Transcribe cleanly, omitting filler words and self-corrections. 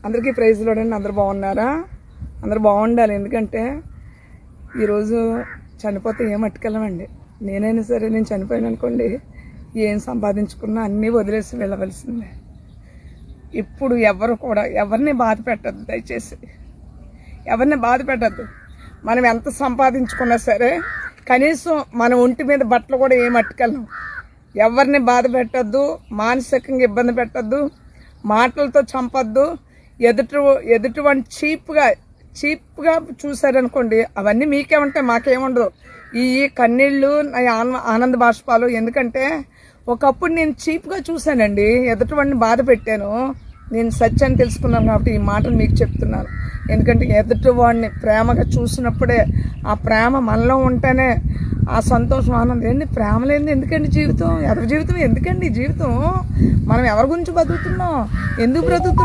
అందరికీ ప్రైజ్ లోడండి. అందరు బాగున్నారా? అందరు బాగుండాలి. ఎందుకంటే ఈరోజు చనిపోతే ఏం అట్టుకెళ్ళమండి. నేనైనా సరే నేను చనిపోయాను అనుకోండి, ఏం సంపాదించుకున్నా అన్నీ వదిలేసి వెళ్ళవలసిందే. ఇప్పుడు ఎవరు కూడా ఎవరిని బాధ పెట్టద్దు, దయచేసి ఎవరిని బాధ పెట్టద్దు. మనం ఎంత సంపాదించుకున్నా సరే కనీసం మన ఒంటి మీద బట్టలు కూడా ఏం అట్టుకెళ్ళం. ఎవరిని బాధ పెట్టద్దు, మానసికంగా ఇబ్బంది పెట్టద్దు, మాటలతో చంపద్దు. ఎదుటివాడిని చీప్గా చూశారనుకోండి, అవన్నీ మీకే ఉంటాయి, మాకేముండదు. ఈ కన్నీళ్ళు ఆనంద బాష్పాలు. ఎందుకంటే ఒకప్పుడు నేను చీప్గా చూశానండి, ఎదుటివాడిని బాధ పెట్టాను. నేను సత్యాన్ని తెలుసుకున్నాను కాబట్టి ఈ మాటలు మీకు చెప్తున్నాను. ఎందుకంటే ఎదుటివాడిని ప్రేమగా చూసినప్పుడే, ఆ ప్రేమ మనలో ఉంటేనే ఆ సంతోషం, ఆనందం. ఏంటి ప్రేమ లేనిది ఎందుకండి జీవితం? ఎవరి జీవితం ఎందుకండి జీవితం? మనం ఎవరి గురించి బతుకుతున్నాం? ఎందుకు బ్రతుకుతున్నాం?